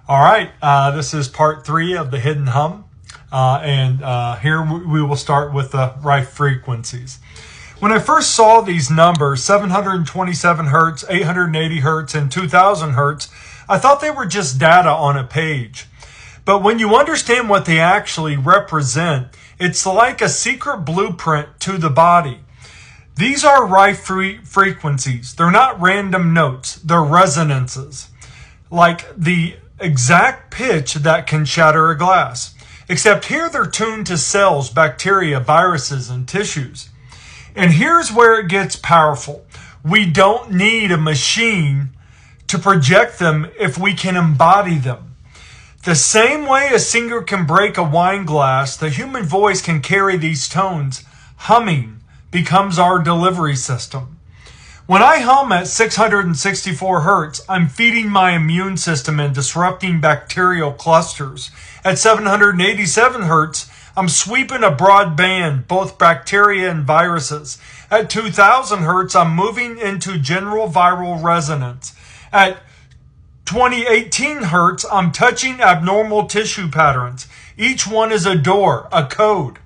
All right, this is part 3 of the hidden hum, and here we will start with the Rife frequencies. When I first saw these numbers, 727 hertz, 880 hertz, and 2000 hertz, I thought they were just data on a page. But when you understand what they actually represent, it's like a secret blueprint to the body. These are Rife frequencies. They're not random notes, they're resonances. Like the exact pitch that can shatter a glass. Except here they're tuned to cells, bacteria, viruses, and tissues. And here's where it gets powerful. We don't need a machine to project them if we can embody them. The same way a singer can break a wine glass, the human voice can carry these tones. Humming becomes our delivery system. When I hum at 664 hertz, I'm feeding my immune system and disrupting bacterial clusters. At 787 hertz, I'm sweeping a broad band, both bacteria and viruses. At 2000 hertz, I'm moving into general viral resonance. At 2018 hertz, I'm touching abnormal tissue patterns. Each one is a door, a code.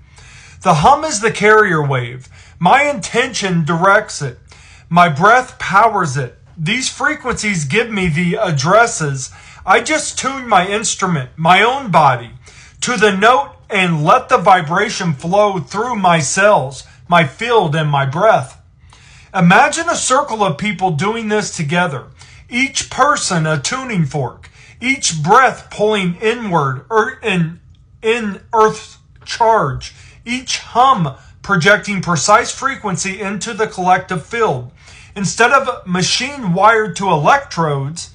The hum is the carrier wave. My intention directs it. My breath powers it. These frequencies give me the addresses. I just tune my instrument, my own body, to the note and let the vibration flow through my cells, my field, and my breath. Imagine a circle of people doing this together. Each person a tuning fork. Each breath pulling inward in Earth's charge. Each hum projecting precise frequency into the collective field. Instead of a machine wired to electrodes,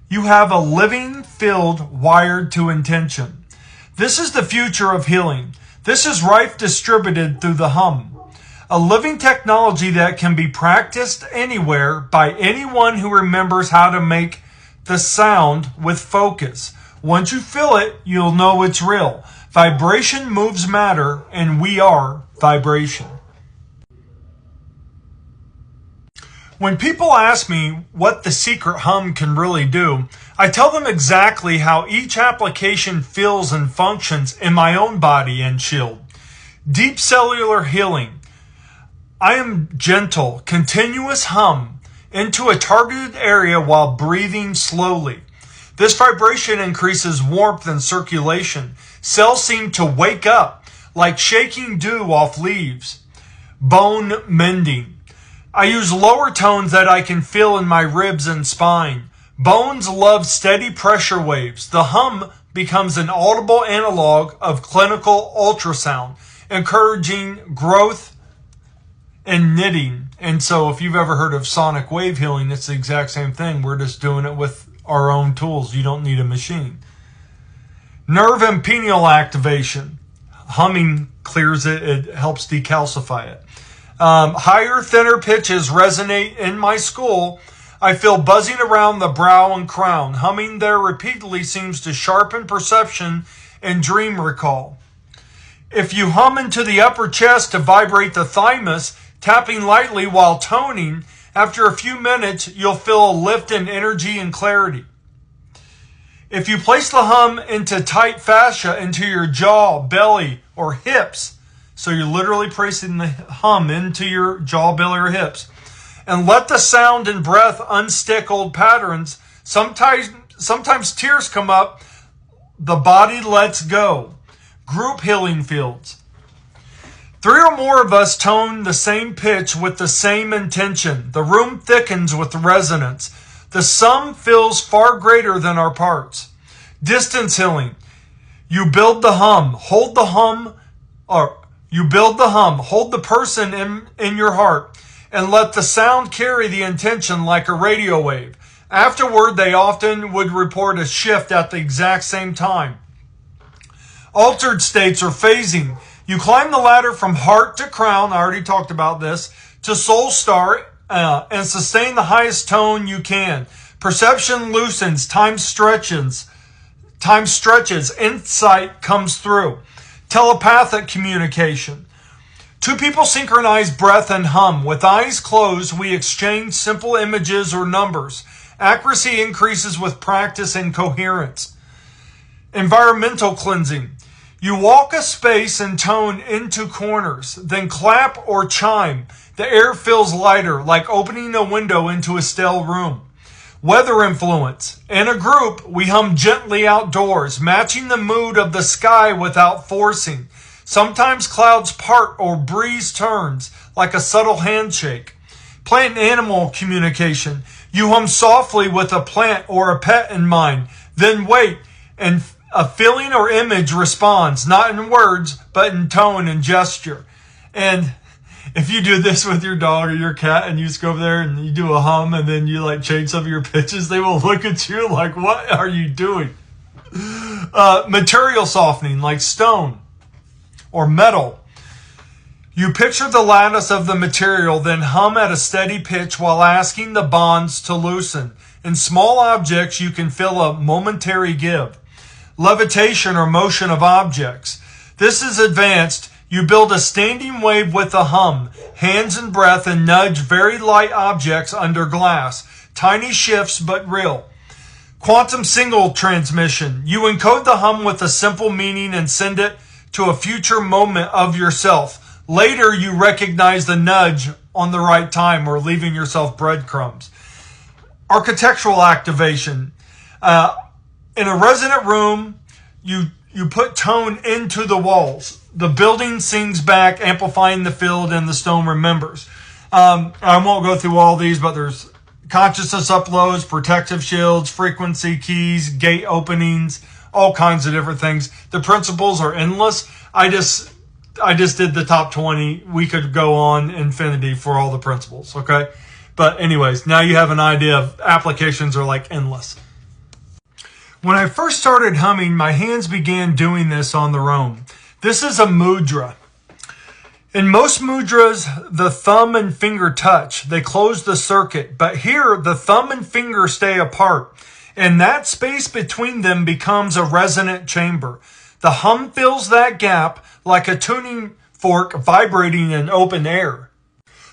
you have a living field wired to intention. This is the future of healing. This is Rife distributed through the hum. A living technology that can be practiced anywhere by anyone who remembers how to make the sound with focus. Once you feel it, you'll know it's real. Vibration moves matter, and we are vibration. When people ask me what the secret hum can really do, I tell them exactly how each application feels and functions in my own body and shield. Deep cellular healing. I am gentle, continuous hum into a targeted area while breathing slowly. This vibration increases warmth and circulation. Cells seem to wake up like shaking dew off leaves. Bone mending. I use lower tones that I can feel in my ribs and spine. Bones love steady pressure waves. The hum becomes an audible analog of clinical ultrasound, encouraging growth and knitting. And so if you've ever heard of sonic wave healing, it's the exact same thing. We're just doing it with our own tools. You don't need a machine. Nerve and pineal activation. Humming clears it. It helps decalcify it. Higher, thinner pitches resonate in my skull. I feel buzzing around the brow and crown. Humming there repeatedly seems to sharpen perception and dream recall. If you hum into the upper chest to vibrate the thymus, tapping lightly while toning, after a few minutes, you'll feel a lift in energy and clarity. If you place the hum into tight fascia into your jaw, belly, or hips, so you're literally placing the hum into your jaw, belly, or hips, and let the sound and breath unstick old patterns. Sometimes tears come up. The body lets go. Group healing fields. 3 or more of us tone the same pitch with the same intention. The room thickens with resonance. The sum feels far greater than our parts. Distance healing. You build the hum. Hold the hum, hold the person in your heart, and let the sound carry the intention like a radio wave. Afterward, they often would report a shift at the exact same time. Altered states or phasing. You climb the ladder from heart to crown, I already talked about this, to soul star, and sustain the highest tone you can. Perception loosens, time stretches, insight comes through. Telepathic communication. 2 people synchronize breath and hum. With eyes closed, we exchange simple images or numbers. Accuracy increases with practice and coherence. Environmental cleansing. You walk a space and tone into corners, then clap or chime. The air feels lighter, like opening a window into a stale room. Weather influence. In a group, we hum gently outdoors, matching the mood of the sky without forcing. Sometimes clouds part or breeze turns, like a subtle handshake. Plant and animal communication. You hum softly with a plant or a pet in mind, then wait, and a feeling or image responds, not in words, but in tone and gesture. And if you do this with your dog or your cat and you just go over there and you do a hum and then you like change some of your pitches, they will look at you like, what are you doing? Material softening, like stone or metal. You picture the lattice of the material, then hum at a steady pitch while asking the bonds to loosen. In small objects, you can feel a momentary give. Levitation or motion of objects. This is advanced. You build a standing wave with a hum, hands and breath, and nudge very light objects under glass. Tiny shifts, but real. Quantum signal transmission. You encode the hum with a simple meaning and send it to a future moment of yourself. Later, you recognize the nudge on the right time or leaving yourself breadcrumbs. Architectural activation. In a resonant room, you put tone into the walls. The building sings back, amplifying the field, and the stone remembers. I won't go through all these, but there's consciousness uploads, protective shields, frequency keys, gate openings, all kinds of different things. The principles are endless. I just did the top 20. We could go on infinity for all the principles, okay? But anyways, now you have an idea of applications are like endless. When I first started humming, my hands began doing this on their own. This is a mudra. In most mudras, the thumb and finger touch. They close the circuit. But here, the thumb and finger stay apart. And that space between them becomes a resonant chamber. The hum fills that gap like a tuning fork vibrating in open air.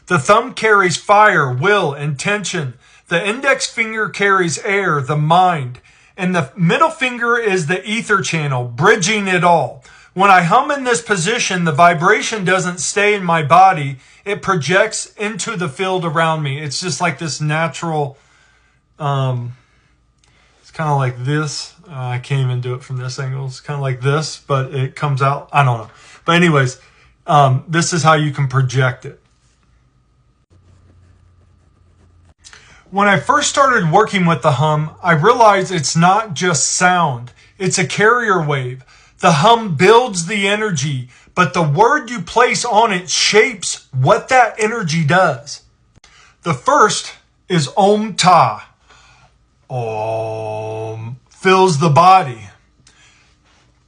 The thumb carries fire, will, intention. The index finger carries air, the mind. And the middle finger is the ether channel, bridging it all. When I hum in this position, the vibration doesn't stay in my body. It projects into the field around me. It's just like this natural, it's kind of like this. I can't even do it from this angle. It's kind of like this, but it comes out. I don't know. But anyways, this is how you can project it. When I first started working with the hum, I realized it's not just sound. It's a carrier wave. The hum builds the energy, but the word you place on it shapes what that energy does. The first is Om Ta. Om fills the body.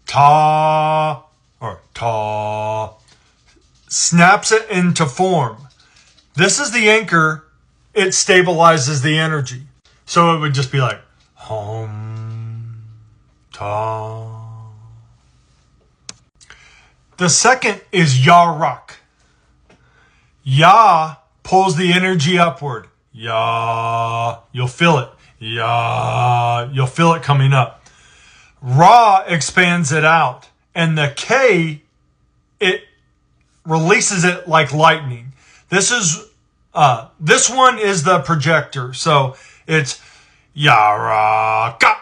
Ta or Ta snaps it into form. This is the anchor. It stabilizes the energy. So it would just be like Om Ta. The second is Ya-Rak. Ya pulls the energy upward. Ya, you'll feel it. Ya, you'll feel it coming up. Ra expands it out. And the K, it releases it like lightning. This one is the projector. So it's Ya-Ra-Ka,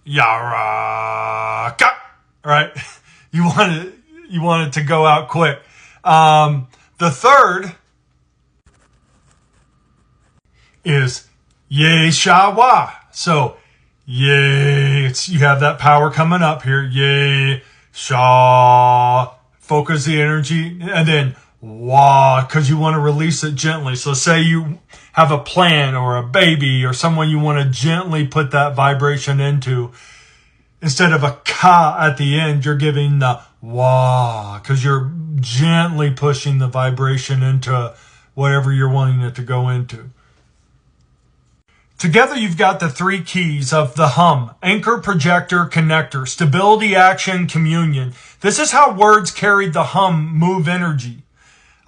Ya-Ra-Ka, right? You want it to go out quick. The third is Ye-Sha-Wa. So Ye, you have that power coming up here. Ye-Sha, focus the energy, and then Wa, because you want to release it gently. So say you have a plant or a baby or someone you want to gently put that vibration into. Instead of a ka at the end, you're giving the wa, because you're gently pushing the vibration into whatever you're wanting it to go into. Together, you've got the three keys of the hum: anchor, projector, connector, stability, action, communion. This is how words carried the hum move energy.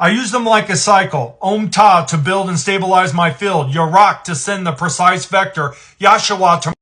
I use them like a cycle. Om Ta to build and stabilize my field. Yorak to send the precise vector. Yashua to